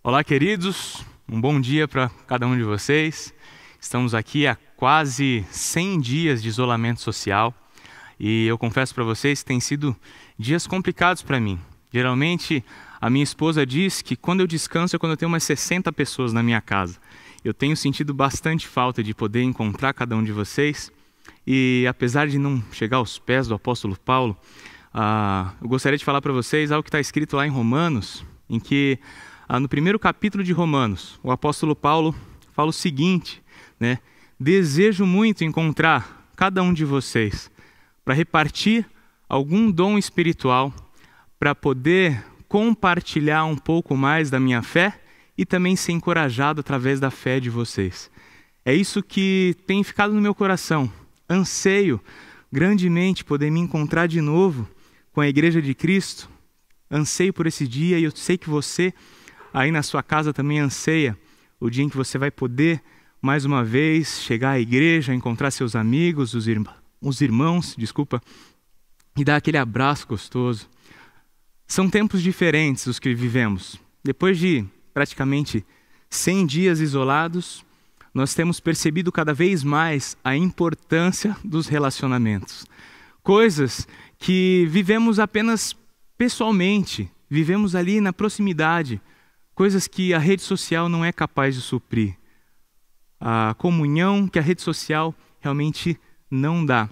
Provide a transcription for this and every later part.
Olá, queridos. Um bom dia para cada um de vocês. Estamos aqui há quase 100 dias de isolamento social e eu confesso para vocês que têm sido dias complicados para mim. Geralmente, a minha esposa diz que quando eu descanso é quando eu tenho umas 60 pessoas na minha casa. Eu tenho sentido bastante falta de poder encontrar cada um de vocês e, apesar de não chegar aos pés do apóstolo Paulo, eu gostaria de falar para vocês algo que está escrito lá em Romanos, em que no primeiro capítulo de Romanos, o apóstolo Paulo fala o seguinte, né? Desejo muito encontrar cada um de vocês para repartir algum dom espiritual, para poder compartilhar um pouco mais da minha fé e também ser encorajado através da fé de vocês. É isso que tem ficado no meu coração. Anseio grandemente poder me encontrar de novo com a Igreja de Cristo. Anseio por esse dia e eu sei que você aí na sua casa também anseia o dia em que você vai poder, mais uma vez, chegar à igreja, encontrar seus amigos, os irmãos, e dar aquele abraço gostoso. São tempos diferentes os que vivemos. Depois de praticamente 100 dias isolados, nós temos percebido cada vez mais a importância dos relacionamentos. Coisas que vivemos apenas pessoalmente, vivemos ali na proximidade, coisas que a rede social não é capaz de suprir. A comunhão que a rede social realmente não dá.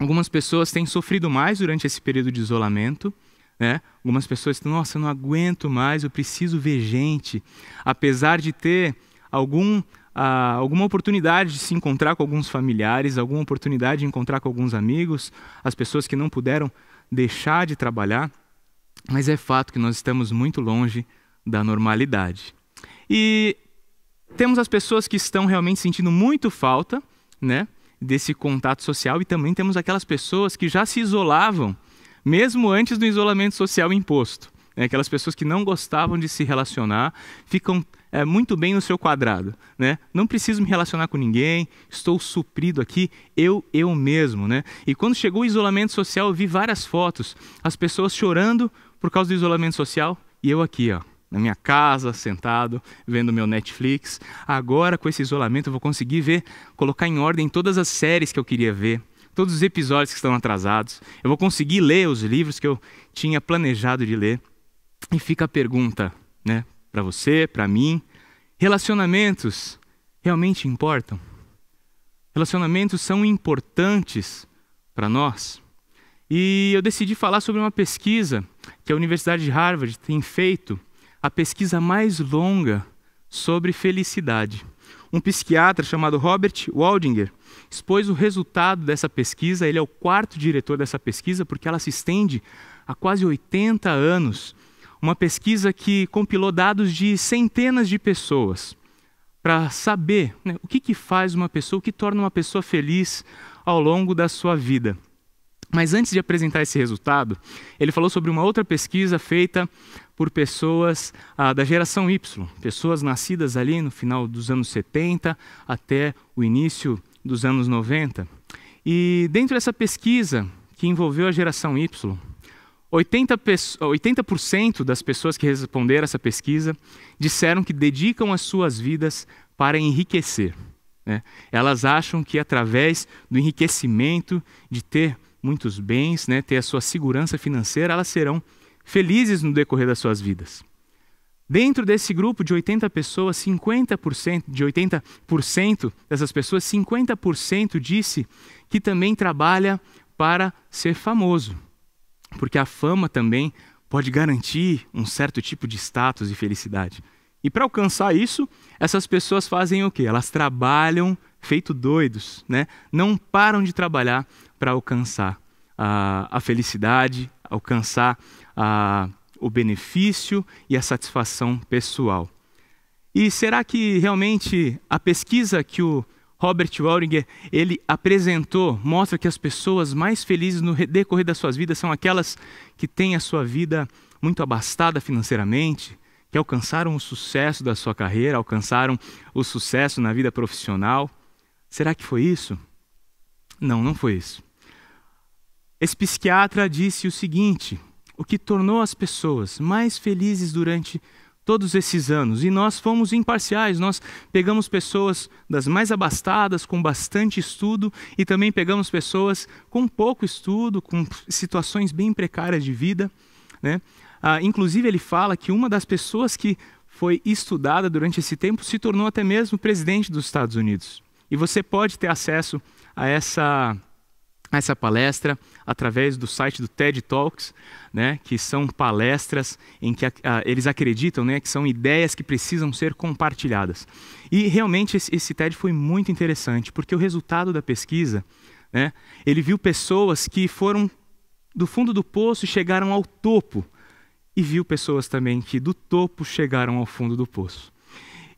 Algumas pessoas têm sofrido mais durante esse período de isolamento, né? Algumas pessoas dizem, nossa, eu não aguento mais, eu preciso ver gente. Apesar de ter alguma oportunidade de se encontrar com alguns familiares, alguma oportunidade de encontrar com alguns amigos, as pessoas que não puderam deixar de trabalhar, mas é fato que nós estamos muito longe da normalidade. E temos as pessoas que estão realmente sentindo muito falta, né, desse contato social, e também temos aquelas pessoas que já se isolavam, mesmo antes do isolamento social imposto. Né, aquelas pessoas que não gostavam de se relacionar, ficam muito bem no seu quadrado. Né? Não preciso me relacionar com ninguém, estou suprido aqui, eu mesmo. Né? E quando chegou o isolamento social, eu vi várias fotos, as pessoas chorando por causa do isolamento social, e eu aqui, ó, na minha casa, sentado, vendo meu Netflix. Agora, com esse isolamento, eu vou conseguir colocar em ordem todas as séries que eu queria ver, todos os episódios que estão atrasados. Eu vou conseguir ler os livros que eu tinha planejado de ler. E fica a pergunta, né, para você, para mim, relacionamentos realmente importam? Relacionamentos são importantes para nós? E eu decidi falar sobre uma pesquisa que a Universidade de Harvard tem feito, a pesquisa mais longa sobre felicidade. Um psiquiatra chamado Robert Waldinger expôs o resultado dessa pesquisa. Ele é o quarto diretor dessa pesquisa, porque ela se estende há quase 80 anos. Uma pesquisa que compilou dados de centenas de pessoas para saber, né, o que faz uma pessoa, o que torna uma pessoa feliz ao longo da sua vida. Mas antes de apresentar esse resultado, ele falou sobre uma outra pesquisa feita por pessoas da geração Y, pessoas nascidas ali no final dos anos 70 até o início dos anos 90. E dentro dessa pesquisa, que envolveu a geração Y, 80% das pessoas que responderam essa pesquisa disseram que dedicam as suas vidas para enriquecer. Né? Elas acham que através do enriquecimento, de ter muitos bens, né, ter a sua segurança financeira, elas serão felizes no decorrer das suas vidas. Dentro desse grupo de 80 pessoas, 80% dessas pessoas, 50% disse que também trabalha para ser famoso, porque a fama também pode garantir um certo tipo de status e felicidade. E para alcançar isso, essas pessoas fazem o quê? Elas trabalham feito doidos, né? Não param de trabalhar para alcançar a felicidade, alcançar o benefício e a satisfação pessoal. E será que realmente a pesquisa que o Robert Waldinger ele apresentou mostra que as pessoas mais felizes no decorrer das suas vidas são aquelas que têm a sua vida muito abastada financeiramente, que alcançaram o sucesso da sua carreira, alcançaram o sucesso na vida profissional? Será que foi isso? Não, não foi isso. Esse psiquiatra disse o seguinte: o que tornou as pessoas mais felizes durante todos esses anos, e nós fomos imparciais, nós pegamos pessoas das mais abastadas, com bastante estudo, e também pegamos pessoas com pouco estudo, com situações bem precárias de vida, né? Inclusive ele fala que uma das pessoas que foi estudada durante esse tempo se tornou até mesmo presidente dos Estados Unidos. E você pode ter acesso a essa palestra através do site do TED Talks, né, que são palestras em que eles acreditam, né, que são ideias que precisam ser compartilhadas. E realmente esse TED foi muito interessante, porque o resultado da pesquisa, né, ele viu pessoas que foram do fundo do poço e chegaram ao topo, e viu pessoas também que do topo chegaram ao fundo do poço.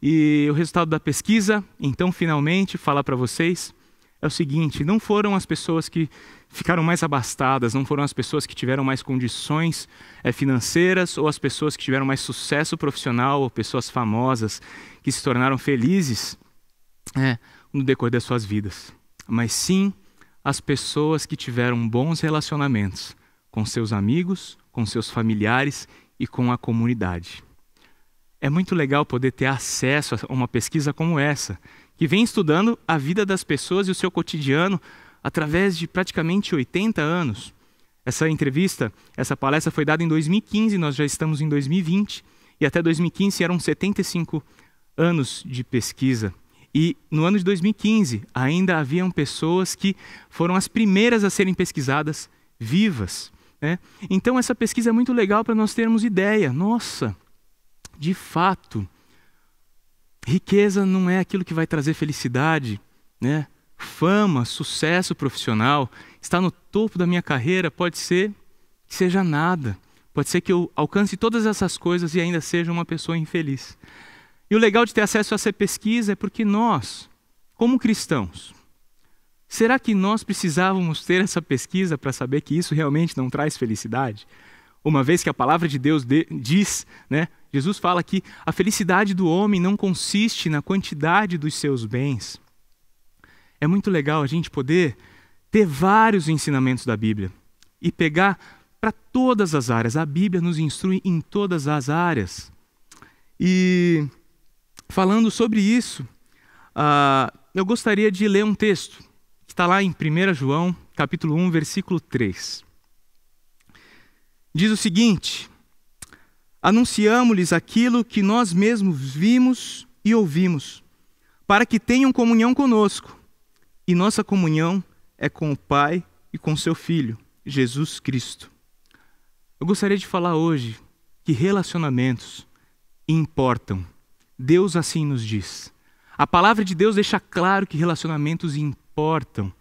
E o resultado da pesquisa, então, finalmente, falar para vocês, é o seguinte: não foram as pessoas que ficaram mais abastadas, não foram as pessoas que tiveram mais condições financeiras, ou as pessoas que tiveram mais sucesso profissional, ou pessoas famosas que se tornaram felizes no decorrer das suas vidas, mas sim as pessoas que tiveram bons relacionamentos com seus amigos, com seus familiares e com a comunidade. É muito legal poder ter acesso a uma pesquisa como essa, que vem estudando a vida das pessoas e o seu cotidiano através de praticamente 80 anos. Essa entrevista, essa palestra foi dada em 2015, nós já estamos em 2020, e até 2015 eram 75 anos de pesquisa. E no ano de 2015 ainda haviam pessoas que foram as primeiras a serem pesquisadas vivas, né? Então essa pesquisa é muito legal para nós termos ideia. Nossa, de fato, riqueza não é aquilo que vai trazer felicidade, né? Fama, sucesso profissional, estar no topo da minha carreira pode ser que seja nada. Pode ser que eu alcance todas essas coisas e ainda seja uma pessoa infeliz. E o legal de ter acesso a essa pesquisa é porque nós, como cristãos, será que nós precisávamos ter essa pesquisa para saber que isso realmente não traz felicidade? Uma vez que a palavra de Deus diz, né? Jesus fala que a felicidade do homem não consiste na quantidade dos seus bens. É muito legal a gente poder ter vários ensinamentos da Bíblia e pegar para todas as áreas. A Bíblia nos instrui em todas as áreas. E falando sobre isso, eu gostaria de ler um texto que está lá em 1 João, capítulo 1, versículo 3. Diz o seguinte: anunciamo-lhes aquilo que nós mesmos vimos e ouvimos, para que tenham comunhão conosco. E nossa comunhão é com o Pai e com seu Filho, Jesus Cristo. Eu gostaria de falar hoje que relacionamentos importam. Deus assim nos diz. A palavra de Deus deixa claro que relacionamentos importam.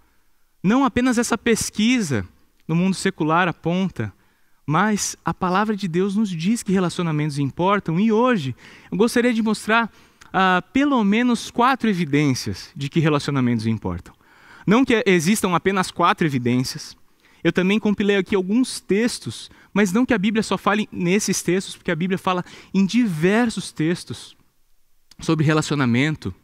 Não apenas essa pesquisa no mundo secular aponta, mas a palavra de Deus nos diz que relacionamentos importam. E hoje eu gostaria de mostrar pelo menos 4 evidências de que relacionamentos importam. Não que existam apenas 4 evidências. Eu também compilei aqui alguns textos, mas não que a Bíblia só fale nesses textos, porque a Bíblia fala em diversos textos sobre relacionamento.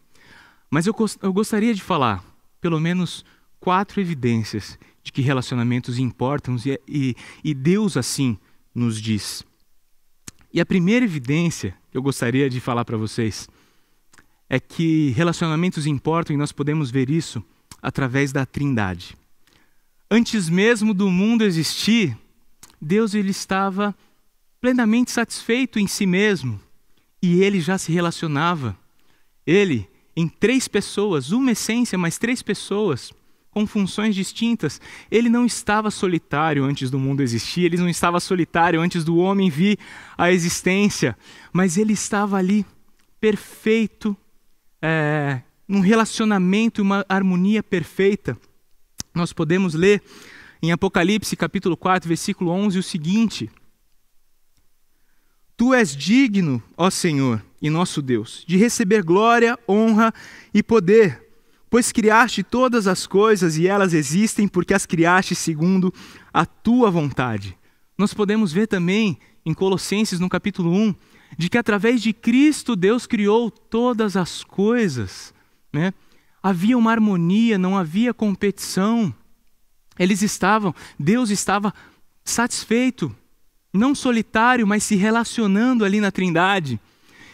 Mas eu gostaria de falar pelo menos 4 evidências de que relacionamentos importam e Deus assim nos diz. E a primeira evidência que eu gostaria de falar para vocês é que relacionamentos importam, e nós podemos ver isso através da Trindade. Antes mesmo do mundo existir, Deus ele estava plenamente satisfeito em si mesmo, e ele já se relacionava. Ele, em 3 pessoas, uma essência, mas 3 pessoas, com funções distintas. Ele não estava solitário antes do mundo existir, ele não estava solitário antes do homem vir à existência, mas ele estava ali, perfeito, num relacionamento, uma harmonia perfeita. Nós podemos ler em Apocalipse capítulo 4, versículo 11, o seguinte: Tu és digno, ó Senhor e nosso Deus, de receber glória, honra e poder, pois criaste todas as coisas e elas existem porque as criaste segundo a tua vontade. Nós podemos ver também em Colossenses, no capítulo 1, de que através de Cristo Deus criou todas as coisas, né? Havia uma harmonia, não havia competição. Deus estava satisfeito, não solitário, mas se relacionando ali na Trindade.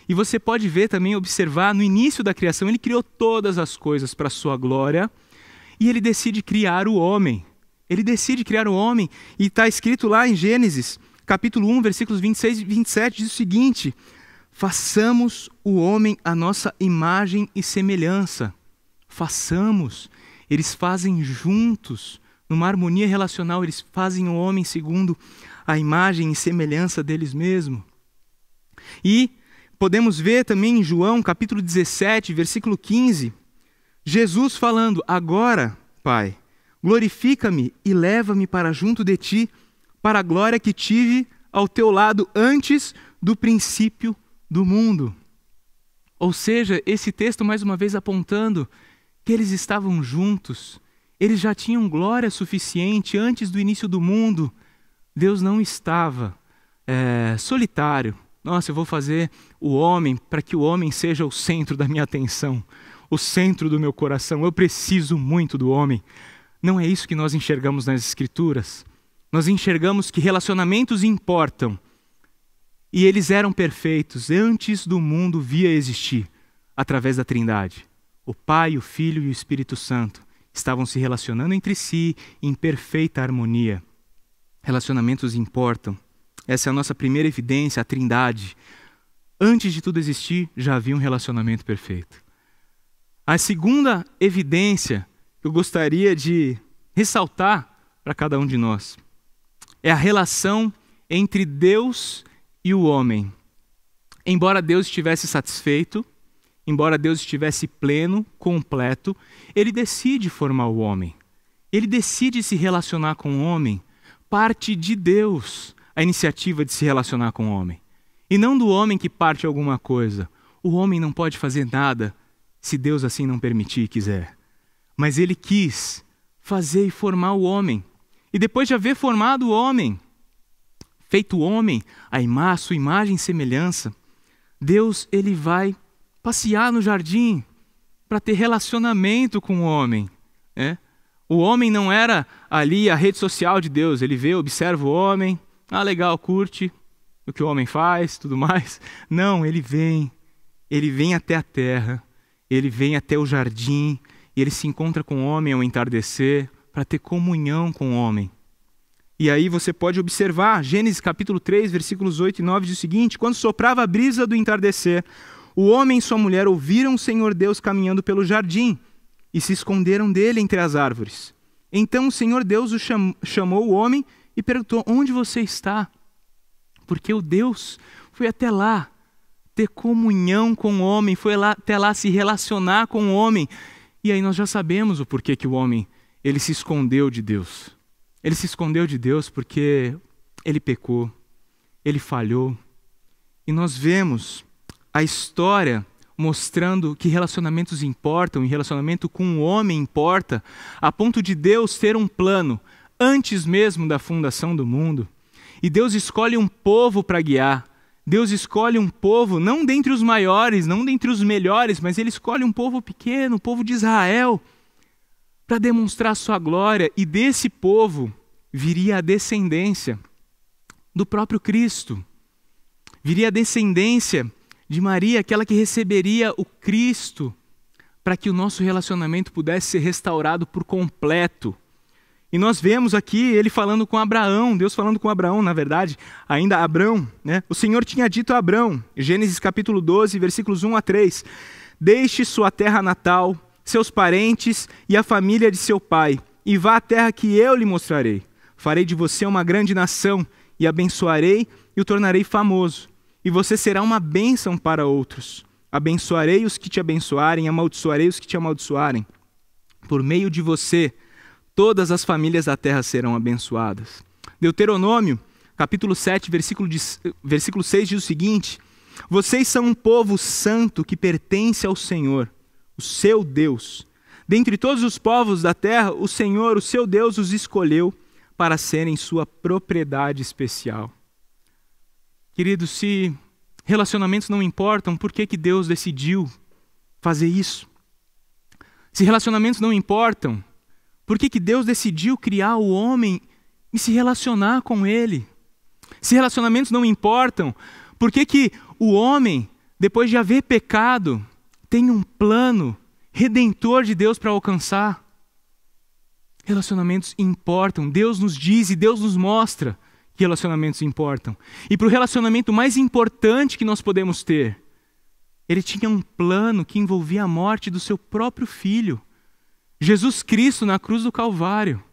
E você pode ver também, observar, no início da criação, ele criou todas as coisas para a sua glória e ele decide criar o homem. Ele decide criar o homem e está escrito lá em Gênesis, capítulo 1, versículos 26 e 27, diz o seguinte: façamos o homem à nossa imagem e semelhança. Façamos. Eles fazem juntos, numa harmonia relacional, eles fazem o homem segundo a imagem e semelhança deles mesmos. E podemos ver também em João, capítulo 17, versículo 15, Jesus falando: agora, Pai, glorifica-me e leva-me para junto de ti, para a glória que tive ao teu lado antes do princípio do mundo. Ou seja, esse texto mais uma vez apontando que eles estavam juntos, eles já tinham glória suficiente antes do início do mundo. Deus não estava solitário. Nossa, eu vou fazer o homem para que o homem seja o centro da minha atenção, o centro do meu coração. Eu preciso muito do homem. Não é isso que nós enxergamos nas Escrituras. Nós enxergamos que relacionamentos importam. E eles eram perfeitos antes do mundo vir a existir, através da Trindade. O Pai, o Filho e o Espírito Santo estavam se relacionando entre si em perfeita harmonia. Relacionamentos importam. Essa é a nossa primeira evidência, a Trindade. Antes de tudo existir, já havia um relacionamento perfeito. A segunda evidência que eu gostaria de ressaltar para cada um de nós é a relação entre Deus e o homem. Embora Deus estivesse satisfeito, embora Deus estivesse pleno, completo, ele decide formar o homem. Ele decide se relacionar com o homem. Parte de Deus a iniciativa de se relacionar com o homem. E não do homem que parte alguma coisa. O homem não pode fazer nada se Deus assim não permitir e quiser. Mas ele quis fazer e formar o homem. E depois de haver formado o homem, feito o homem a sua imagem e semelhança, Deus ele vai passear no jardim para ter relacionamento com o homem. O homem não era ali a rede social de Deus. Ele vê, observa o homem, legal, curte o que o homem faz, tudo mais. Não, ele vem até a terra, ele vem até o jardim, e ele se encontra com o homem ao entardecer para ter comunhão com o homem. E aí você pode observar, Gênesis capítulo 3, versículos 8 e 9 diz o seguinte: quando soprava a brisa do entardecer, o homem e sua mulher ouviram o Senhor Deus caminhando pelo jardim e se esconderam dele entre as árvores. Então o Senhor Deus chamou o homem e perguntou: onde você está? Porque o Deus foi até lá ter comunhão com o homem, foi até lá se relacionar com o homem. E aí nós já sabemos o porquê que o homem ele se escondeu de Deus. Ele se escondeu de Deus porque ele pecou, ele falhou. E nós vemos a história mostrando que relacionamentos importam e relacionamento com o homem importa, a ponto de Deus ter um plano antes mesmo da fundação do mundo. E Deus escolhe um povo para guiar. Deus escolhe um povo, não dentre os maiores, não dentre os melhores, mas ele escolhe um povo pequeno, o povo de Israel, para demonstrar a sua glória. E desse povo viria a descendência do próprio Cristo. Viria a descendência de Maria, aquela que receberia o Cristo, para que o nosso relacionamento pudesse ser restaurado por completo. E nós vemos aqui ele falando com Abraão, Deus falando com Abraão, na verdade, ainda Abrão, né? O Senhor tinha dito a Abrão, Gênesis capítulo 12, versículos 1 a 3, deixe sua terra natal, seus parentes e a família de seu pai, e vá à terra que eu lhe mostrarei. Farei de você uma grande nação, e abençoarei e o tornarei famoso. E você será uma bênção para outros. Abençoarei os que te abençoarem, amaldiçoarei os que te amaldiçoarem. Por meio de você, todas as famílias da terra serão abençoadas. Deuteronômio, capítulo 7, versículo 6 diz o seguinte: vocês são um povo santo que pertence ao Senhor, o seu Deus. Dentre todos os povos da terra, o Senhor, o seu Deus, os escolheu para serem sua propriedade especial. Queridos, se relacionamentos não importam, por que Deus decidiu fazer isso? Se relacionamentos não importam, por que Deus decidiu criar o homem e se relacionar com ele? Se relacionamentos não importam, por que o homem depois de haver pecado, tem um plano redentor de Deus para alcançar. Relacionamentos importam. Deus nos diz e Deus nos mostra que relacionamentos importam. E para o relacionamento mais importante que nós podemos ter, ele tinha um plano que envolvia a morte do seu próprio filho, Jesus Cristo na cruz do Calvário.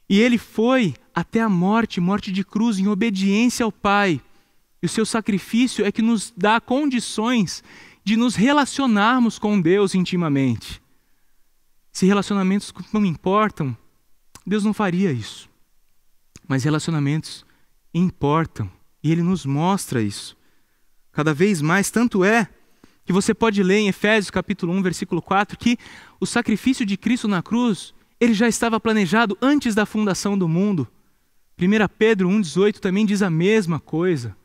E ele foi até a morte de cruz, em obediência ao Pai. E o seu sacrifício é que nos dá condições de nos relacionarmos com Deus intimamente. Se relacionamentos não importam, Deus não faria isso. Mas relacionamentos importam, e Ele nos mostra isso. Cada vez mais, tanto é que você pode ler em Efésios capítulo 1, versículo 4, que o sacrifício de Cristo na cruz, ele já estava planejado antes da fundação do mundo. 1 Pedro 1,18 também diz a mesma coisa.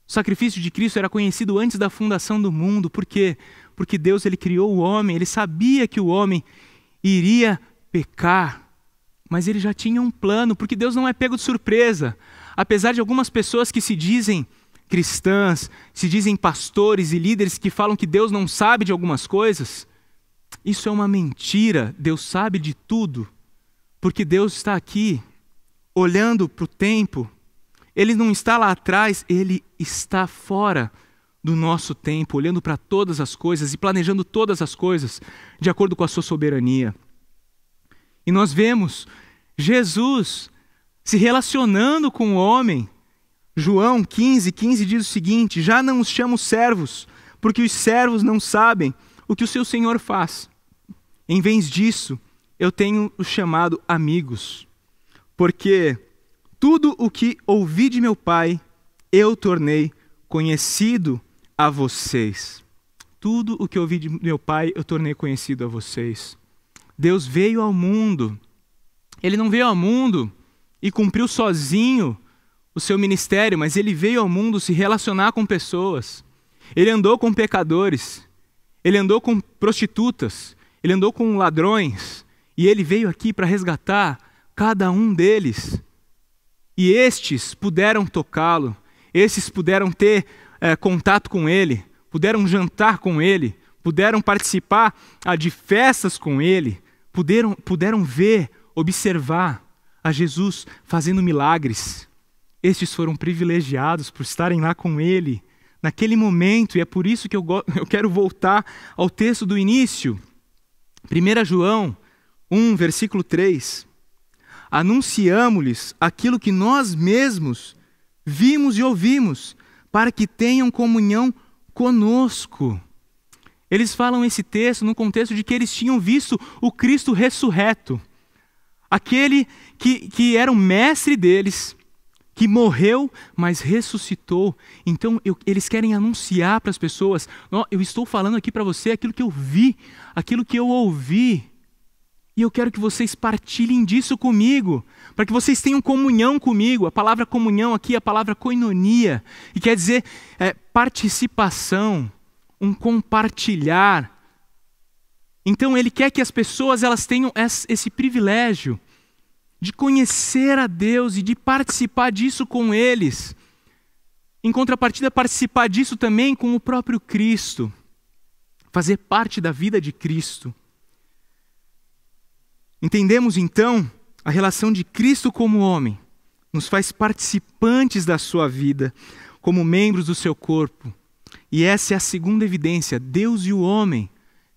O sacrifício de Cristo era conhecido antes da fundação do mundo. Por quê? Porque Deus ele criou o homem, ele sabia que o homem iria pecar, mas ele já tinha um plano, porque Deus não é pego de surpresa. Apesar de algumas pessoas que se dizem cristãs, se dizem pastores e líderes que falam que Deus não sabe de algumas coisas, isso é uma mentira. Deus sabe de tudo, porque Deus está aqui, olhando para o tempo. Ele não está lá atrás, Ele está fora do nosso tempo, olhando para todas as coisas e planejando todas as coisas de acordo com a sua soberania. E nós vemos Jesus se relacionando com o homem. João 15:15 diz o seguinte: já não os chamo servos, porque os servos não sabem o que o seu Senhor faz. Em vez disso, eu tenho os chamado amigos, porque tudo o que ouvi de meu Pai, eu tornei conhecido a vocês. Tudo o que ouvi de meu Pai, eu tornei conhecido a vocês. Deus veio ao mundo. Ele não veio ao mundo e cumpriu sozinho o seu ministério, mas ele veio ao mundo se relacionar com pessoas. Ele andou com pecadores, ele andou com prostitutas, ele andou com ladrões, e ele veio aqui para resgatar cada um deles. E estes puderam tocá-lo, esses puderam ter contato com ele, puderam jantar com ele, puderam participar de festas com ele, puderam ver, observar a Jesus fazendo milagres. Estes foram privilegiados por estarem lá com ele naquele momento, e é por isso que eu quero voltar ao texto do início. 1 João 1, versículo 3. Anunciamo-lhes aquilo que nós mesmos vimos e ouvimos, para que tenham comunhão conosco. Eles falam esse texto no contexto de que eles tinham visto o Cristo ressurreto. Aquele que era o mestre deles, que morreu, mas ressuscitou. Então eles querem anunciar para as pessoas: eu estou falando aqui para você aquilo que eu vi, aquilo que eu ouvi. E eu quero que vocês partilhem disso comigo, para que vocês tenham comunhão comigo. A palavra comunhão aqui é a palavra koinonia, e quer dizer participação, um compartilhar. Então ele quer que as pessoas elas tenham esse privilégio de conhecer a Deus e de participar disso com eles. Em contrapartida, participar disso também com o próprio Cristo, fazer parte da vida de Cristo. Entendemos então a relação de Cristo como homem, nos faz participantes da sua vida, como membros do seu corpo. E essa é a segunda evidência: Deus e o homem.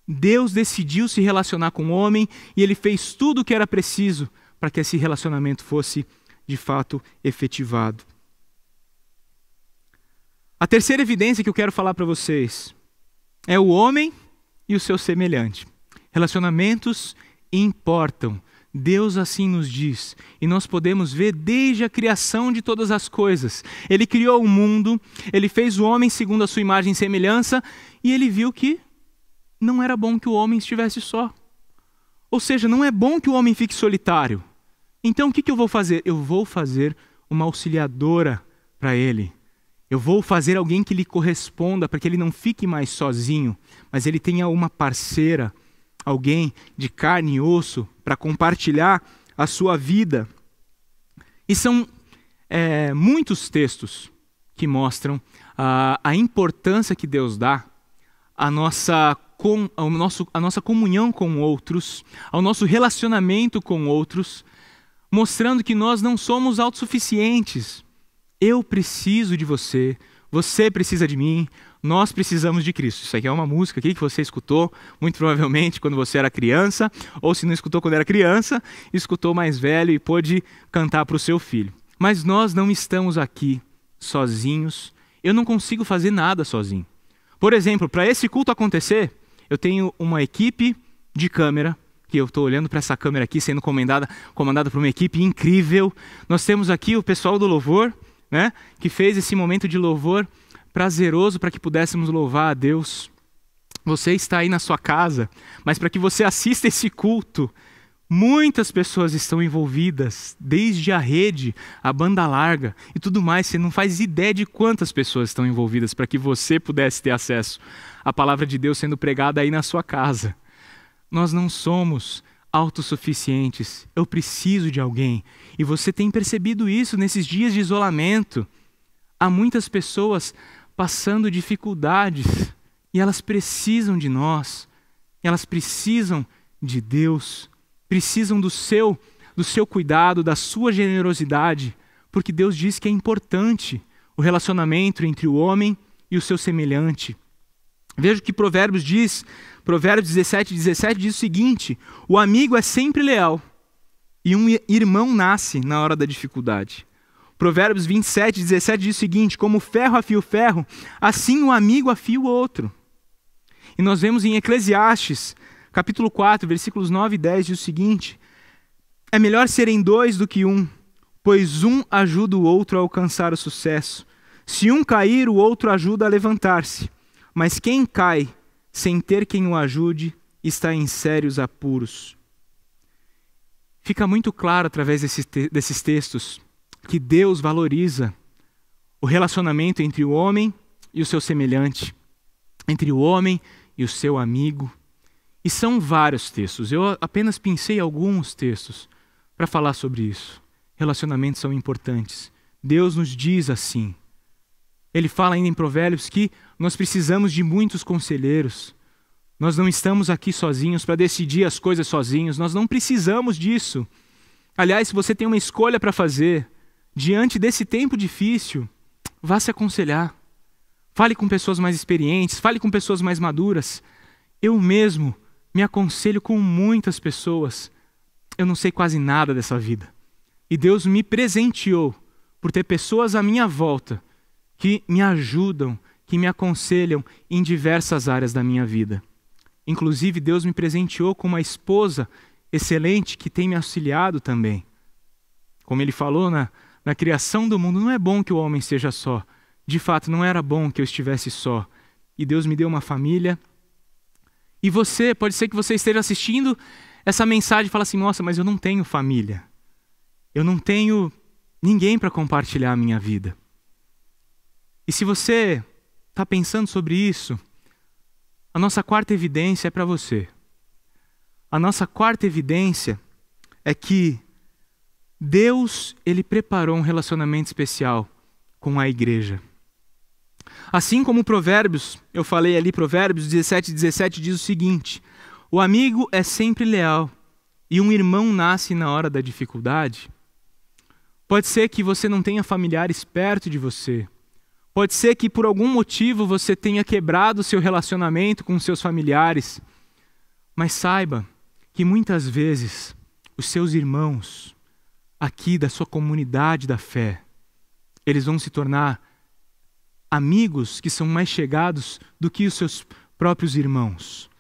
Deus decidiu se relacionar com o homem e ele fez tudo o que era preciso para que esse relacionamento fosse de fato efetivado. A terceira evidência que eu quero falar para vocês é o homem e o seu semelhante. Relacionamentos importam. Deus assim nos diz, e nós podemos ver desde a criação de todas as coisas. Ele criou o mundo, ele fez o homem segundo a sua imagem e semelhança, e ele viu que não era bom que o homem estivesse só. Ou seja, não é bom que o homem fique solitário. Então o que eu vou fazer? Eu vou fazer uma auxiliadora para ele. Eu vou fazer alguém que lhe corresponda, para que ele não fique mais sozinho, mas ele tenha uma parceira, alguém de carne e osso para compartilhar a sua vida. E são muitos textos que mostram a importância que Deus dá à nossa comunhão com outros, ao nosso relacionamento com outros, mostrando que nós não somos autossuficientes. Eu preciso de você, você precisa de mim, nós precisamos de Cristo. Isso aqui é uma música aqui que você escutou, muito provavelmente, quando você era criança, ou se não escutou quando era criança, escutou mais velho e pôde cantar para o seu filho. Mas nós não estamos aqui sozinhos. Eu não consigo fazer nada sozinho. Por exemplo, para esse culto acontecer, eu tenho uma equipe de câmera, que eu estou olhando para essa câmera aqui, sendo comandada por uma equipe incrível. Nós temos aqui o pessoal do louvor, né, que fez esse momento de louvor prazeroso para que pudéssemos louvar a Deus. Você está aí na sua casa, mas para que você assista esse culto, muitas pessoas estão envolvidas, desde a rede, a banda larga e tudo mais. Você não faz ideia de quantas pessoas estão envolvidas para que você pudesse ter acesso à palavra de Deus sendo pregada aí na sua casa. Nós não somos autossuficientes. Eu preciso de alguém. E você tem percebido isso nesses dias de isolamento. Há muitas pessoas passando dificuldades e elas precisam de nós. Elas precisam de Deus. Precisam do seu cuidado, da sua generosidade, porque Deus diz que é importante o relacionamento entre o homem e o seu semelhante. Veja o que Provérbios diz. Provérbios 17 diz o seguinte: o amigo é sempre leal e um irmão nasce na hora da dificuldade. Provérbios 17 diz o seguinte: como o ferro afia o ferro, assim o amigo afia o outro. E nós vemos em Eclesiastes, capítulo 4, versículos 9 e 10, diz o seguinte: é melhor serem dois do que um, pois um ajuda o outro a alcançar o sucesso. Se um cair, o outro ajuda a levantar-se. Mas quem cai sem ter quem o ajude está em sérios apuros. Fica muito claro através desses textos que Deus valoriza o relacionamento entre o homem e o seu semelhante, entre o homem e o seu amigo. E são vários textos, eu apenas pensei alguns textos para falar sobre isso. Relacionamentos são importantes. Deus nos diz assim. Ele fala ainda em Provérbios que nós precisamos de muitos conselheiros. Nós não estamos aqui sozinhos para decidir as coisas sozinhos. Nós não precisamos disso. Aliás, se você tem uma escolha para fazer, diante desse tempo difícil, vá se aconselhar. Fale com pessoas mais experientes, fale com pessoas mais maduras. Eu mesmo me aconselho com muitas pessoas. Eu não sei quase nada dessa vida. E Deus me presenteou por ter pessoas à minha volta que me ajudam, que me aconselham em diversas áreas da minha vida. Inclusive, Deus me presenteou com uma esposa excelente que tem me auxiliado também. Como Ele falou na criação do mundo, não é bom que o homem esteja só. De fato, não era bom que eu estivesse só. E Deus me deu uma família. E você, pode ser que você esteja assistindo essa mensagem e fala assim: nossa, mas eu não tenho família. Eu não tenho ninguém para compartilhar a minha vida. E se você está pensando sobre isso, a nossa quarta evidência é para você. A nossa quarta evidência é que Deus, Ele preparou um relacionamento especial com a igreja. Assim como Provérbios, eu falei ali, Provérbios 17 diz o seguinte: o amigo é sempre leal e um irmão nasce na hora da dificuldade. Pode ser que você não tenha familiares perto de você. Pode ser que por algum motivo você tenha quebrado seu relacionamento com seus familiares. Mas saiba que muitas vezes os seus irmãos aqui da sua comunidade da fé, eles vão se tornar amigos que são mais chegados do que os seus próprios irmãos.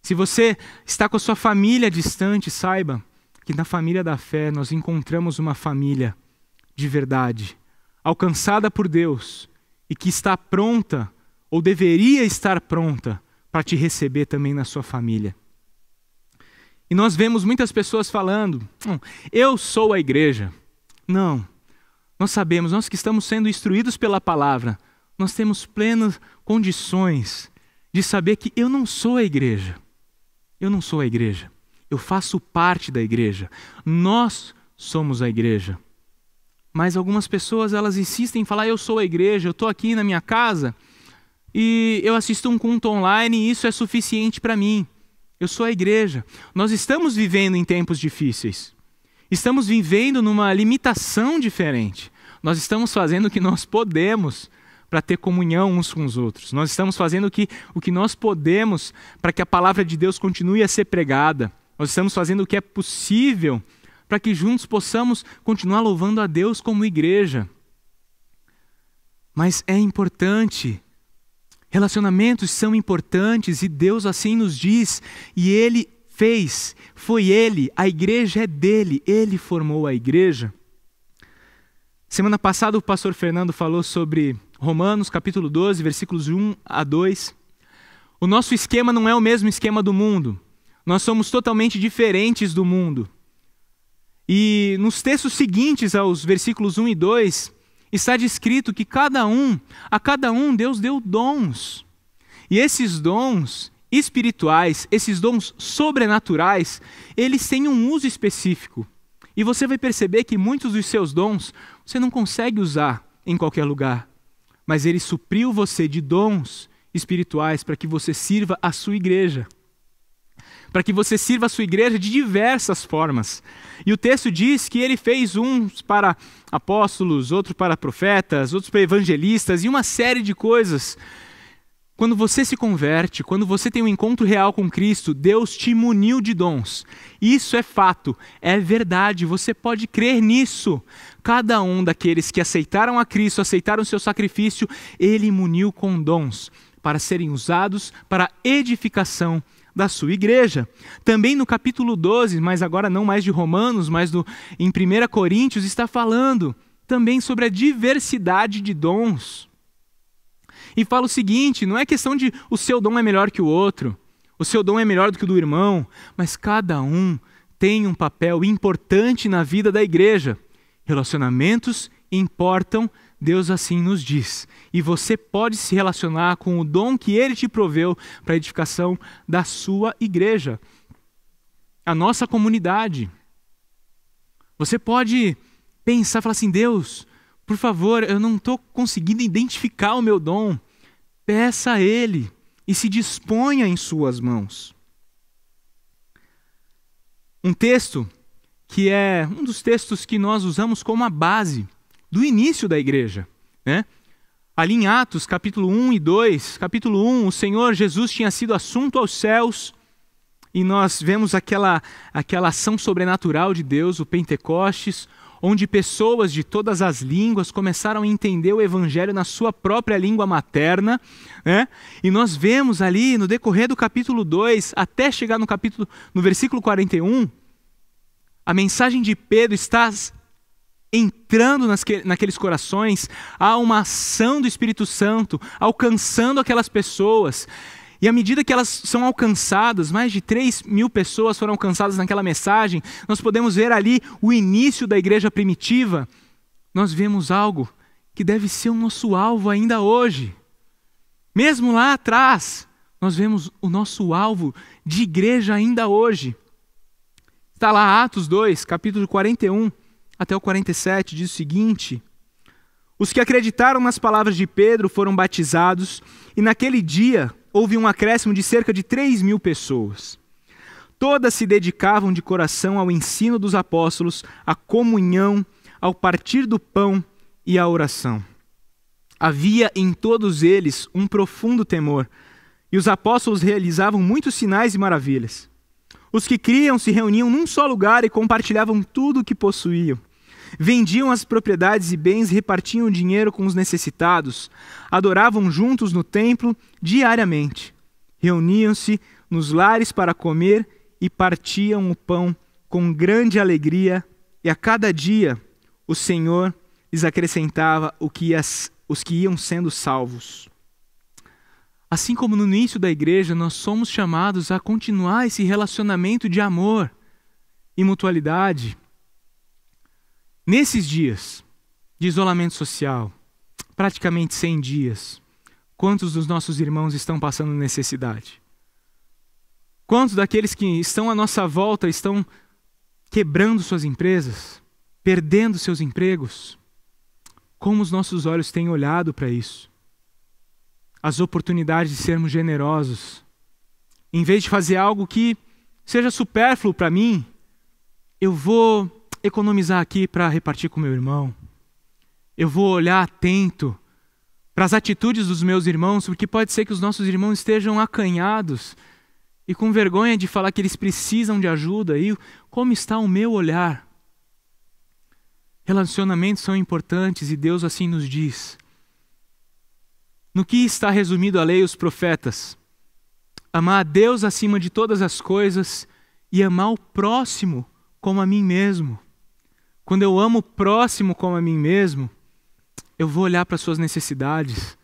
Se você está com a sua família distante, saiba que na família da fé nós encontramos uma família de verdade, alcançada por Deus, e que está pronta, ou deveria estar pronta, para te receber também na sua família. E nós vemos muitas pessoas falando: eu sou a igreja. Não, nós sabemos, nós que estamos sendo instruídos pela palavra, nós temos plenas condições de saber que eu não sou a igreja. Eu não sou a igreja. Eu faço parte da igreja. Nós somos a igreja. Mas algumas pessoas, elas insistem em falar: eu sou a igreja, eu estou aqui na minha casa e eu assisto um culto online e isso é suficiente para mim. Eu sou a igreja. Nós estamos vivendo em tempos difíceis. Estamos vivendo numa limitação diferente. Nós estamos fazendo o que nós podemos para ter comunhão uns com os outros. Nós estamos fazendo o que nós podemos para que a palavra de Deus continue a ser pregada. Nós estamos fazendo o que é possível para que juntos possamos continuar louvando a Deus como igreja. Mas é importante, relacionamentos são importantes e Deus assim nos diz, e Ele fez, foi Ele, a igreja é dele, Ele formou a igreja. Semana passada o pastor Fernando falou sobre Romanos capítulo 12, versículos 1 a 2. O nosso esquema não é o mesmo esquema do mundo, nós somos totalmente diferentes do mundo. E nos textos seguintes aos versículos 1 e 2, está descrito que a cada um Deus deu dons. E esses dons espirituais, esses dons sobrenaturais, eles têm um uso específico. E você vai perceber que muitos dos seus dons você não consegue usar em qualquer lugar. Mas Ele supriu você de dons espirituais para que você sirva a sua igreja. Para que você sirva a sua igreja de diversas formas. E o texto diz que Ele fez uns para apóstolos, outros para profetas, outros para evangelistas e uma série de coisas. Quando você se converte, quando você tem um encontro real com Cristo, Deus te muniu de dons. Isso é fato, é verdade, você pode crer nisso. Cada um daqueles que aceitaram a Cristo, aceitaram o seu sacrifício, Ele muniu com dons para serem usados para a edificação da sua igreja. Também no capítulo 12, mas agora não mais de Romanos, mas em 1 Coríntios, está falando também sobre a diversidade de dons. E fala o seguinte, não é questão de o seu dom é melhor que o outro, o seu dom é melhor do que o do irmão, mas cada um tem um papel importante na vida da igreja. Relacionamentos importam, Deus assim nos diz. E você pode se relacionar com o dom que Ele te proveu para a edificação da sua igreja, a nossa comunidade. Você pode pensar, falar assim: Deus, por favor, eu não estou conseguindo identificar o meu dom. Peça a Ele e se disponha em suas mãos. Um texto que é um dos textos que nós usamos como a base do início da igreja, né? Ali em Atos, capítulo 1 e 2, capítulo 1, o Senhor Jesus tinha sido assunto aos céus e nós vemos aquela ação sobrenatural de Deus, o Pentecostes, onde pessoas de todas as línguas começaram a entender o evangelho na sua própria língua materna, né? E nós vemos ali no decorrer do capítulo 2, até chegar no versículo 41, a mensagem de Pedro está entrando naqueles corações, há uma ação do Espírito Santo alcançando aquelas pessoas. E à medida que elas são alcançadas, mais de 3.000 pessoas foram alcançadas naquela mensagem, nós podemos ver ali o início da igreja primitiva. Nós vemos algo que deve ser o nosso alvo ainda hoje. Mesmo lá atrás, nós vemos o nosso alvo de igreja ainda hoje. Está lá Atos 2, capítulo 41 até o 47, diz o seguinte: os que acreditaram nas palavras de Pedro foram batizados, e naquele dia houve um acréscimo de cerca de 3.000 pessoas. Todas se dedicavam de coração ao ensino dos apóstolos, à comunhão, ao partir do pão e à oração. Havia em todos eles um profundo temor, e os apóstolos realizavam muitos sinais e maravilhas. Os que criam se reuniam num só lugar e compartilhavam tudo o que possuíam. Vendiam as propriedades e bens, repartiam o dinheiro com os necessitados, adoravam juntos no templo diariamente. Reuniam-se nos lares para comer e partiam o pão com grande alegria, e a cada dia o Senhor lhes acrescentava os que iam sendo salvos. Assim como no início da igreja, nós somos chamados a continuar esse relacionamento de amor e mutualidade. Nesses dias de isolamento social, praticamente 100 dias, quantos dos nossos irmãos estão passando necessidade? Quantos daqueles que estão à nossa volta estão quebrando suas empresas, perdendo seus empregos? Como os nossos olhos têm olhado para isso? As oportunidades de sermos generosos. Em vez de fazer algo que seja supérfluo para mim, eu vou economizar aqui para repartir com meu irmão. Eu vou olhar atento para as atitudes dos meus irmãos, porque pode ser que os nossos irmãos estejam acanhados e com vergonha de falar que eles precisam de ajuda. E como está o meu olhar? Relacionamentos são importantes e Deus assim nos diz. No que está resumido a lei e os profetas? Amar a Deus acima de todas as coisas e amar o próximo como a mim mesmo. Quando eu amo o próximo como a mim mesmo, eu vou olhar para as suas necessidades,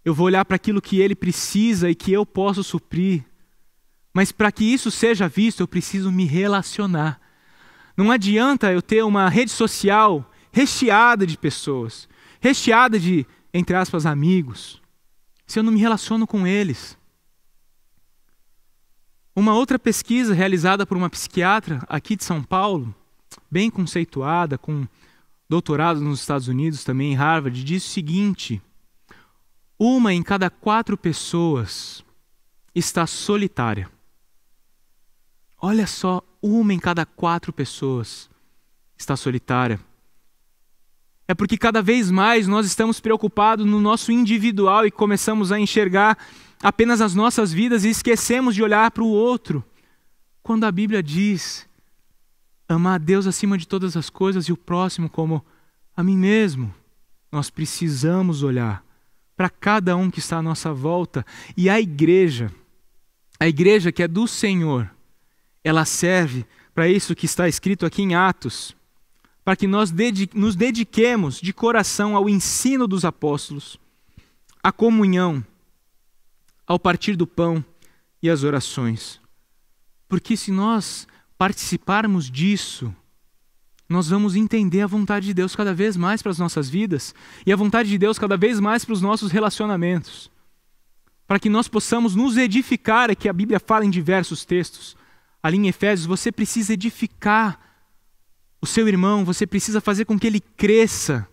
eu vou olhar para aquilo que ele precisa e que eu posso suprir. Mas para que isso seja visto, eu preciso me relacionar. Não adianta eu ter uma rede social recheada de pessoas, recheada de, entre aspas, amigos, se eu não me relaciono com eles. Uma outra pesquisa realizada por uma psiquiatra aqui de São Paulo, bem conceituada, com doutorado nos Estados Unidos, também em Harvard, diz o seguinte: 1 em cada 4 pessoas está solitária. Olha só, 1 em cada 4 pessoas está solitária. É porque cada vez mais nós estamos preocupados no nosso individual e começamos a enxergar apenas as nossas vidas e esquecemos de olhar para o outro. Quando a Bíblia diz amar a Deus acima de todas as coisas e o próximo como a mim mesmo, nós precisamos olhar para cada um que está à nossa volta. E a igreja que é do Senhor, ela serve para isso que está escrito aqui em Atos, para que nós nos dediquemos de coração ao ensino dos apóstolos, à comunhão, ao partir do pão e às orações. Porque se nós participarmos disso, nós vamos entender a vontade de Deus cada vez mais para as nossas vidas e a vontade de Deus cada vez mais para os nossos relacionamentos. Para que nós possamos nos edificar, é que a Bíblia fala em diversos textos. Ali em Efésios, você precisa edificar o seu irmão, você precisa fazer com que ele cresça.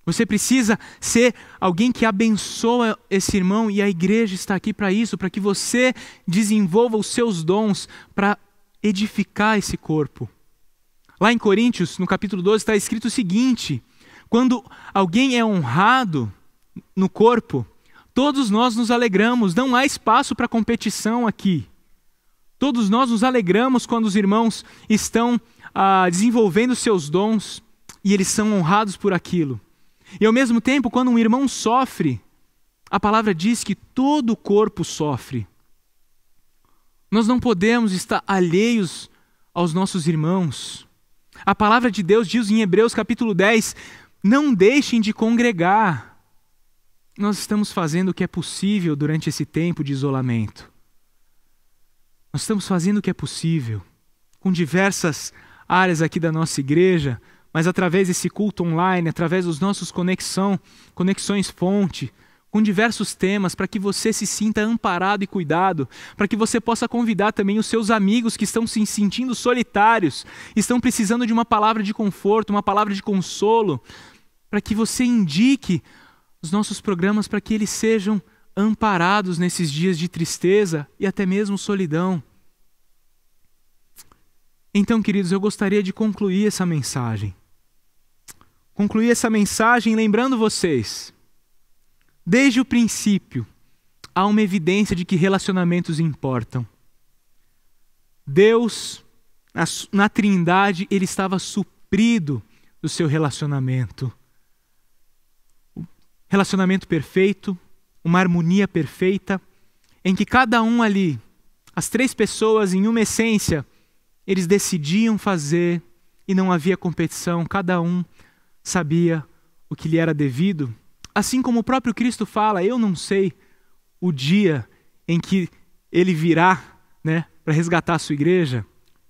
Você precisa ser alguém que abençoa esse irmão, e a igreja está aqui para isso, para que você desenvolva os seus dons para edificar esse corpo. Lá em Coríntios, no capítulo 12, está escrito o seguinte: quando alguém é honrado no corpo, todos nós nos alegramos, não há espaço para competição aqui. Todos nós nos alegramos quando os irmãos estão desenvolvendo seus dons e eles são honrados por aquilo. E ao mesmo tempo, quando um irmão sofre, a palavra diz que todo o corpo sofre. Nós não podemos estar alheios aos nossos irmãos. A palavra de Deus diz em Hebreus capítulo 10, não deixem de congregar. Nós estamos fazendo o que é possível durante esse tempo de isolamento. Nós estamos fazendo o que é possível, com diversas áreas aqui da nossa igreja, mas através desse culto online, através dos nossos conexões fonte, com diversos temas, para que você se sinta amparado e cuidado, para que você possa convidar também os seus amigos que estão se sentindo solitários, estão precisando de uma palavra de conforto, uma palavra de consolo, para que você indique os nossos programas para que eles sejam amparados nesses dias de tristeza e até mesmo solidão. Então, queridos, eu gostaria de concluir essa mensagem. Concluir essa mensagem lembrando vocês, desde o princípio, há uma evidência de que relacionamentos importam. Deus, na Trindade, ele estava suprido do seu relacionamento. Relacionamento perfeito, uma harmonia perfeita, em que cada um ali, as 3 pessoas em uma essência, eles decidiam fazer e não havia competição, cada um sabia o que lhe era devido. Assim como o próprio Cristo fala, eu não sei o dia em que ele virá, para resgatar a sua igreja.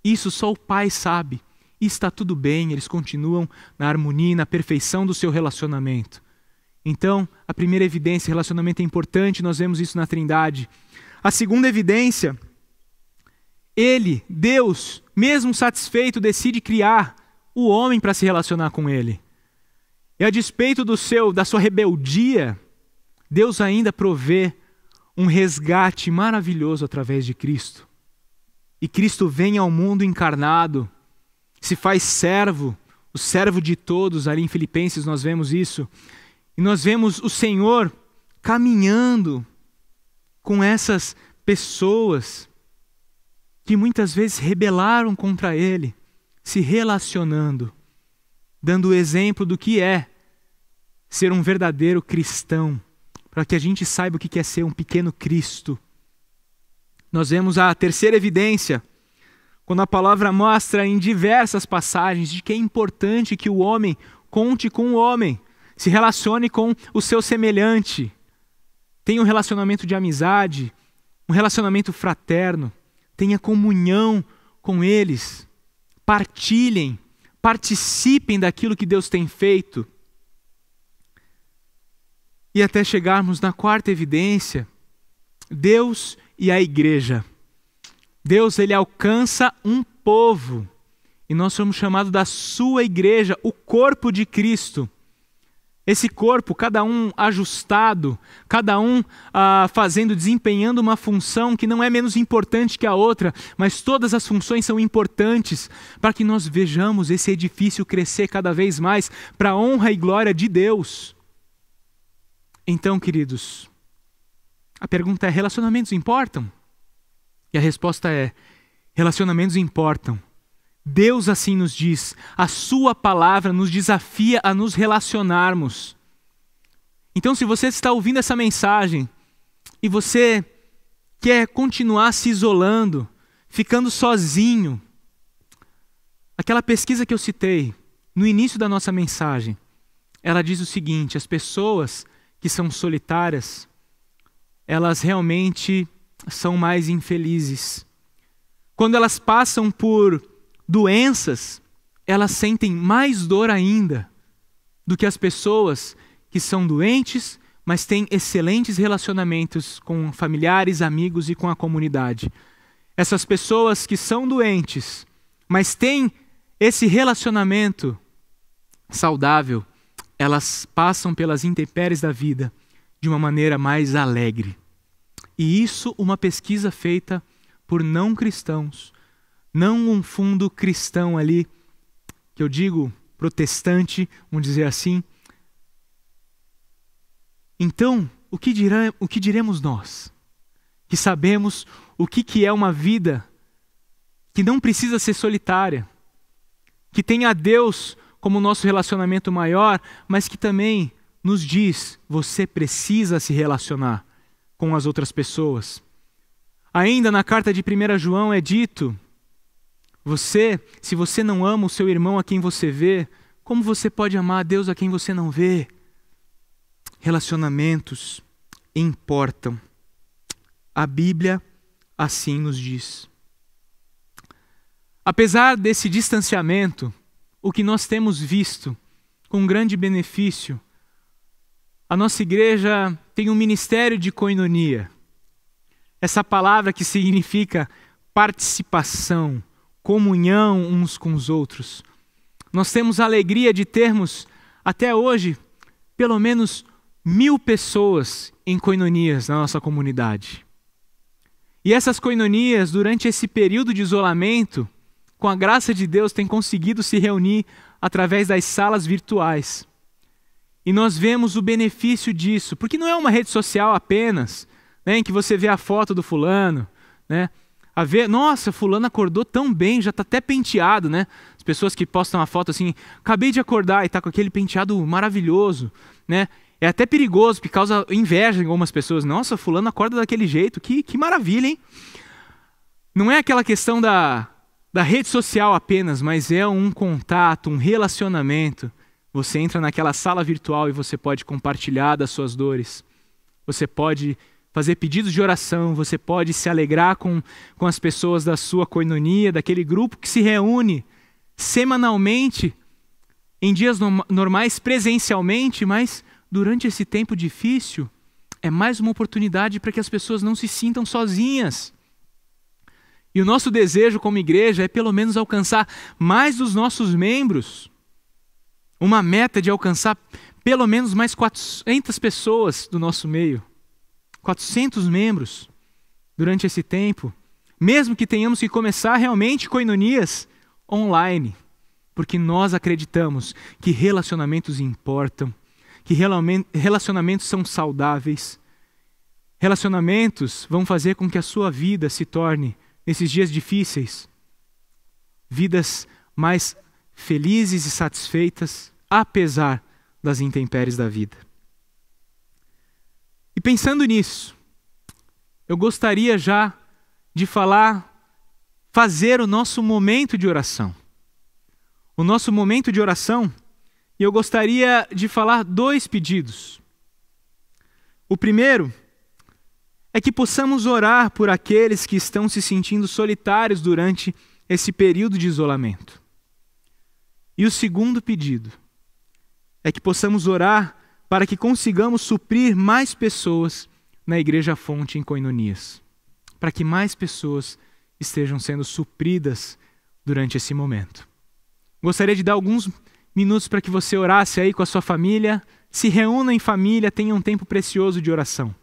Isso só o Pai sabe. E está tudo bem, eles continuam na harmonia e na perfeição do seu relacionamento. Então, a primeira evidência, relacionamento é importante, nós vemos isso na Trindade. A segunda evidência, ele, Deus, mesmo satisfeito, decide criar o homem para se relacionar com ele. E a despeito da sua rebeldia, Deus ainda provê um resgate maravilhoso através de Cristo. E Cristo vem ao mundo encarnado, se faz servo, o servo de todos. Ali em Filipenses nós vemos isso. E nós vemos o Senhor caminhando com essas pessoas que muitas vezes rebelaram contra Ele, se relacionando, dando o exemplo do que é ser um verdadeiro cristão, para que a gente saiba o que é ser um pequeno Cristo. Nós vemos a terceira evidência, quando a palavra mostra em diversas passagens de que é importante que o homem conte com o homem, se relacione com o seu semelhante, tenha um relacionamento de amizade, um relacionamento fraterno, tenha comunhão com eles, partilhem, participem daquilo que Deus tem feito. E até chegarmos na quarta evidência, Deus e a igreja. Deus, ele alcança um povo, e nós somos chamados da sua igreja, o corpo de Cristo. Esse corpo, cada um ajustado, cada um desempenhando uma função que não é menos importante que a outra, mas todas as funções são importantes para que nós vejamos esse edifício crescer cada vez mais para a honra e glória de Deus. Então, queridos, a pergunta é: relacionamentos importam? E a resposta é: relacionamentos importam. Deus assim nos diz, a sua palavra nos desafia a nos relacionarmos. Então, se você está ouvindo essa mensagem e você quer continuar se isolando, ficando sozinho, aquela pesquisa que eu citei no início da nossa mensagem, ela diz o seguinte: as pessoas que são solitárias, elas realmente são mais infelizes. Quando elas passam por doenças, elas sentem mais dor ainda do que as pessoas que são doentes, mas têm excelentes relacionamentos com familiares, amigos e com a comunidade. Essas pessoas que são doentes, mas têm esse relacionamento saudável, elas passam pelas intempéries da vida de uma maneira mais alegre. E isso, uma pesquisa feita por não cristãos, não um fundo cristão ali, que eu digo protestante, vamos dizer assim. Então, o que diremos nós, que sabemos o que é uma vida que não precisa ser solitária, que tem a Deus como nosso relacionamento maior, mas que também nos diz: você precisa se relacionar com as outras pessoas. Ainda na carta de 1 João é dito: se você não ama o seu irmão a quem você vê, como você pode amar a Deus a quem você não vê? Relacionamentos importam. A Bíblia assim nos diz. Apesar desse distanciamento, o que nós temos visto com grande benefício, a nossa igreja tem um ministério de koinonia. Essa palavra que significa participação, comunhão uns com os outros. Nós temos a alegria de termos, até hoje, pelo menos 1000 pessoas em koinonias na nossa comunidade. E essas koinonias, durante esse período de isolamento, com a graça de Deus, têm conseguido se reunir através das salas virtuais. E nós vemos o benefício disso, porque não é uma rede social apenas, né, em que você vê a foto do fulano, né? Nossa, fulano acordou tão bem, já está até penteado, né? As pessoas que postam a foto assim: acabei de acordar e está com aquele penteado maravilhoso, né? É até perigoso, porque causa inveja em algumas pessoas. Nossa, fulano acorda daquele jeito, que maravilha, hein? Não é aquela questão da rede social apenas, mas é um contato, um relacionamento. Você entra naquela sala virtual e você pode compartilhar das suas dores. Você pode fazer pedidos de oração, você pode se alegrar com as pessoas da sua koinonia, daquele grupo que se reúne semanalmente, em dias normais, presencialmente, mas durante esse tempo difícil, é mais uma oportunidade para que as pessoas não se sintam sozinhas. E o nosso desejo como igreja é pelo menos alcançar mais dos nossos membros uma meta de alcançar pelo menos mais 400 pessoas do nosso meio, 400 membros durante esse tempo, mesmo que tenhamos que começar realmente koinonias online, porque nós acreditamos que relacionamentos importam, que relacionamentos são saudáveis, relacionamentos vão fazer com que a sua vida se torne, nesses dias difíceis, vidas mais felizes e satisfeitas, apesar das intempéries da vida. E pensando nisso, eu gostaria já de fazer o nosso momento de oração. O nosso momento de oração, e eu gostaria de falar 2 pedidos. O primeiro é que possamos orar por aqueles que estão se sentindo solitários durante esse período de isolamento. E o segundo pedido é que possamos orar para que consigamos suprir mais pessoas na Igreja Fonte em Koinonias, para que mais pessoas estejam sendo supridas durante esse momento. Gostaria de dar alguns minutos para que você orasse aí com a sua família, se reúna em família, tenha um tempo precioso de oração.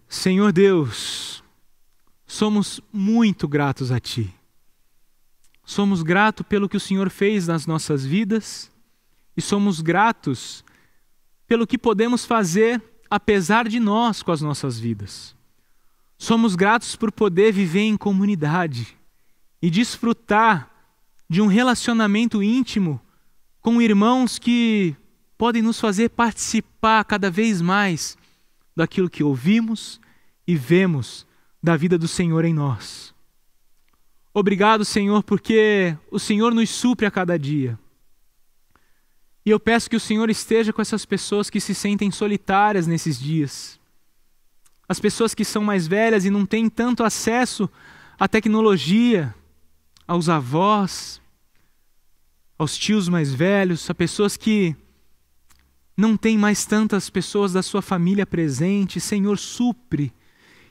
Senhor Deus, somos muito gratos a Ti. Somos gratos pelo que o Senhor fez nas nossas vidas e somos gratos pelo que podemos fazer apesar de nós com as nossas vidas. Somos gratos por poder viver em comunidade e desfrutar de um relacionamento íntimo com irmãos que podem nos fazer participar cada vez mais daquilo que ouvimos e vemos da vida do Senhor em nós. Obrigado, Senhor, porque o Senhor nos supre a cada dia. E eu peço que o Senhor esteja com essas pessoas que se sentem solitárias nesses dias. As pessoas que são mais velhas e não têm tanto acesso à tecnologia, aos avós, aos tios mais velhos, a pessoas que não têm mais tantas pessoas da sua família presente. Senhor, supre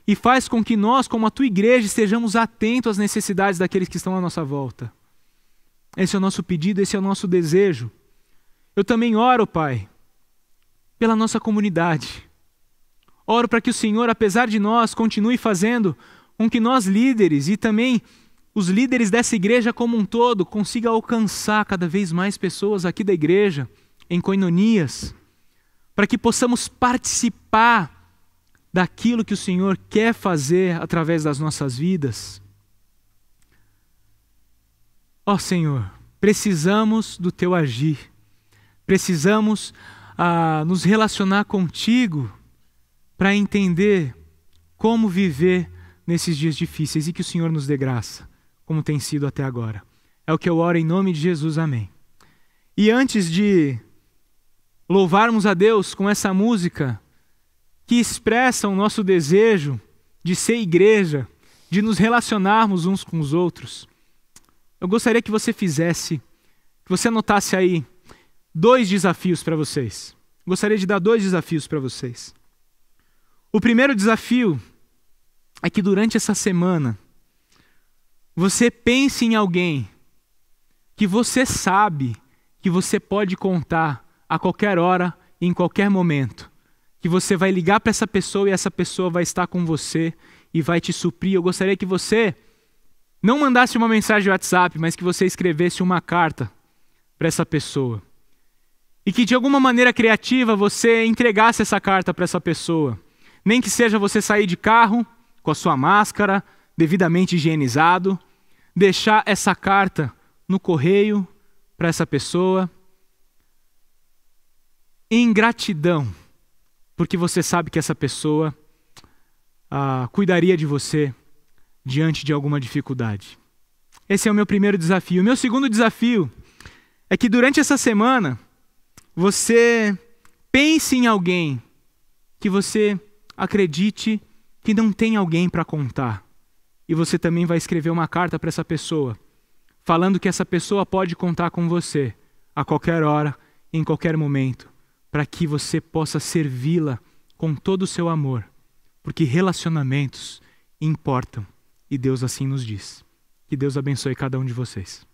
e faz com que nós, como a Tua igreja, estejamos atentos às necessidades daqueles que estão à nossa volta. Esse é o nosso pedido, esse é o nosso desejo. Eu também oro, Pai, pela nossa comunidade. Oro para que o Senhor, apesar de nós, continue fazendo com que nós líderes e também os líderes dessa igreja como um todo consigam alcançar cada vez mais pessoas aqui da igreja, em koinonias, para que possamos participar daquilo que o Senhor quer fazer através das nossas vidas. Ó Senhor, precisamos do Teu agir, precisamos nos relacionar contigo para entender como viver nesses dias difíceis e que o Senhor nos dê graça, como tem sido até agora. É o que eu oro em nome de Jesus, amém. E antes de louvarmos a Deus com essa música que expressa o nosso desejo de ser igreja, de nos relacionarmos uns com os outros, eu gostaria que você anotasse aí 2 desafios para vocês. Gostaria de dar 2 desafios para vocês. O primeiro desafio é que durante essa semana você pense em alguém que você sabe que você pode contar a qualquer hora e em qualquer momento, que você vai ligar para essa pessoa e essa pessoa vai estar com você e vai te suprir. Eu gostaria que você não mandasse uma mensagem de WhatsApp, mas que você escrevesse uma carta para essa pessoa. E que de alguma maneira criativa você entregasse essa carta para essa pessoa. Nem que seja você sair de carro, com a sua máscara, devidamente higienizado, deixar essa carta no correio para essa pessoa, em gratidão, porque você sabe que essa pessoa cuidaria de você diante de alguma dificuldade. Esse é o meu primeiro desafio. O meu segundo desafio é que durante essa semana você pense em alguém que você acredite que não tem alguém para contar. E você também vai escrever uma carta para essa pessoa, falando que essa pessoa pode contar com você a qualquer hora, em qualquer momento, para que você possa servi-la com todo o seu amor, porque relacionamentos importam e Deus assim nos diz. Que Deus abençoe cada um de vocês.